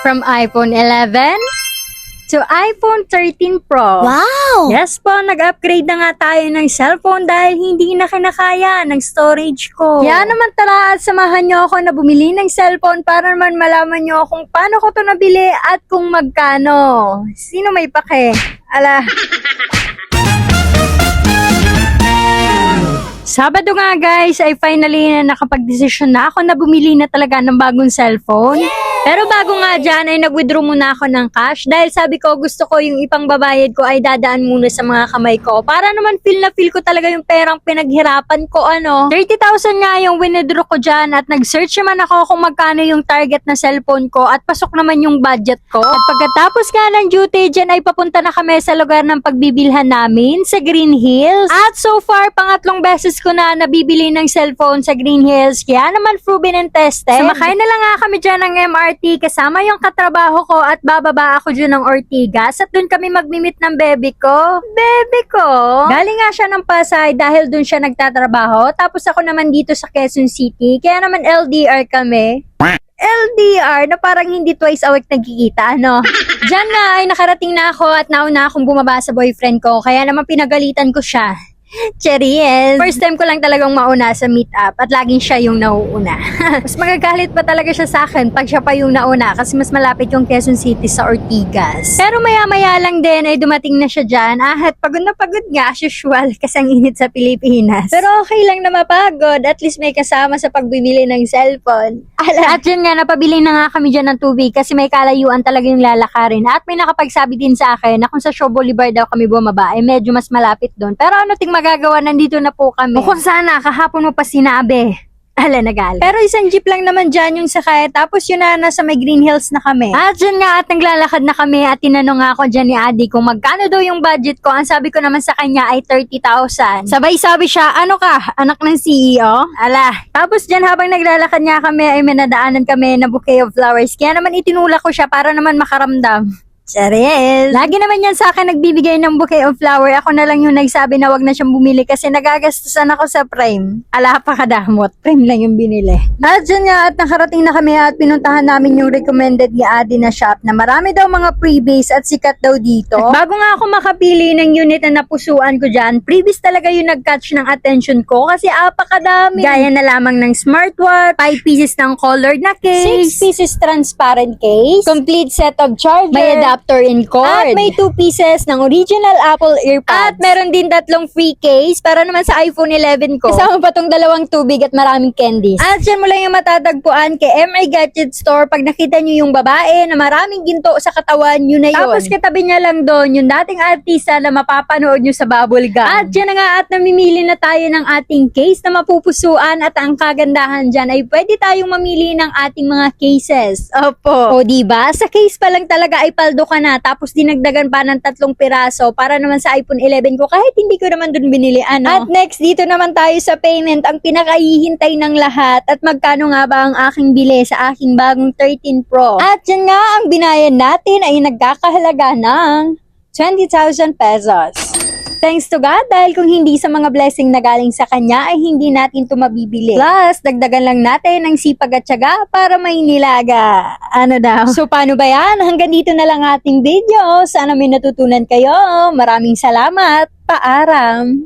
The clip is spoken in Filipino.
From iPhone 11 to iPhone 13 Pro. Wow! Yes po, nag-upgrade na nga tayo ng cellphone dahil hindi na kinakaya ng storage ko. Kaya naman tara at samahan nyo ako na bumili ng cellphone para naman malaman nyo kung paano ko to nabili at kung magkano. Sino may pake? Ala. Sabado nga guys, ay finally na nakapag-desisyon na ako na bumili na talaga ng bagong cellphone. Pero bago nga dyan ay nag-withdraw muna ako ng cash dahil sabi ko gusto ko yung ipang babayad ko ay dadaan muna sa mga kamay ko para naman feel na feel ko talaga yung perang pinaghirapan ko 30,000 nga yung withdraw ko dyan at nag-search naman ako kung magkano yung target na cellphone ko at pasok naman yung budget ko. At pagkatapos nga ng duty dyan ay papunta na kami sa lugar ng pagbibilhan namin sa Green Hills. At so far pangatlong beses ko na nabibili ng cellphone sa Green Hills kaya naman proven and tested. Sumakay na lang nga kami dyan ng MRT kasama yung katrabaho ko at bababa ako dyan ng Ortigas at dun kami magmimit ng baby ko. Baby ko? Galing nga siya ng Pasay dahil dun siya nagtatrabaho tapos ako naman dito sa Quezon City kaya naman LDR kami. LDR na parang hindi twice a week nagkikita, ano? Diyan nga ay nakarating na ako at nauna akong bumaba sa boyfriend ko kaya naman pinagalitan ko siya. Cheries! First time ko lang talagang mauna sa meet-up at laging siya yung nauuna. Mas magagalit pa talaga siya sa akin pag siya pa yung nauna kasi mas malapit yung Quezon City sa Ortigas. Pero maya-maya lang din ay dumating na siya dyan at pagod na pagod nga as usual kasi ang init sa Pilipinas. Pero okay lang na mapagod, at least may kasama sa pagbibili ng cellphone. At yun nga, napabili na nga kami dyan ng tubig kasi may kalayuan talaga yung lalakarin at may nakapagsabi din sa akin na kung sa Shaw Boulevard daw kami bumaba ay medyo mas malapit doon. Pero ano ting magagawa, nandito na po kami. O kung sana, kahapon mo pa sinabi. Ala, nagal. Pero isang jeep lang naman dyan yung sakay. Tapos yun na, nasa may Green Hills na kami. At dyan nga at naglalakad na kami at tinanong nga ako dyan ni Adi kung magkano daw yung budget ko. Ang sabi ko naman sa kanya ay 30,000. Sabay sabi siya, ano ka? Anak ng CEO? Ala. Tapos dyan habang naglalakad nga kami ay minadaanan kami na bouquet of flowers. Kaya naman itinulak ko siya para naman makaramdam. Cheries! Lagi naman yan sa akin nagbibigay ng bouquet of flower. Ako na lang yung nagsabi na wag na siyang bumili kasi nagagastusan ako sa frame. Ala pa kadamot. Frame lang yung binili. At dyan nga at nakarating na kami at pinuntahan namin yung recommended ni Adi na shop na marami daw mga freebies at sikat daw dito. At bago nga ako makapili ng unit na napusuan ko dyan, freebies talaga yung nag-catch ng attention ko kasi apakadami. Gaya na lamang ng smartwatch, 5 pieces ng colored na case, 6 pieces transparent case, complete set of charger, may adapter in cord. At may 2 pieces ng original Apple earpods. At meron din 3 free case para naman sa iPhone 11 ko. Kasama pa tong 2 tubig at maraming candies. At dyan mo lang yung matatagpuan kay MI Gadget Store pag nakita nyo yung babae na maraming ginto sa katawan, yun na yun. Tapos katabi niya lang doon yung dating artista na mapapanood nyo sa Bubblegum. At dyan na nga at namimili na tayo ng ating case na mapupusuan at ang kagandahan dyan ay pwede tayong mamili ng ating mga cases. Opo. O diba? Sa case pa lang talaga ay paldo ka na tapos dinagdagan pa ng 3 piraso para naman sa iPhone 11 ko kahit hindi ko naman dun binili At next dito naman tayo sa payment, ang pinakahihintay ng lahat at magkano nga ba ang aking bili sa aking bagong 13 Pro. At yan nga ang binayan natin ay nagkakahalaga ng 20,000 pesos. Thanks to God dahil kung hindi sa mga blessing na galing sa Kanya ay hindi natin ito mabibili. Plus, dagdagan lang natin ng sipag at tiyaga para may nilaga. Ano daw? So, paano ba yan? Hanggang dito na lang ating video. Sana may natutunan kayo. Maraming salamat. Paaram.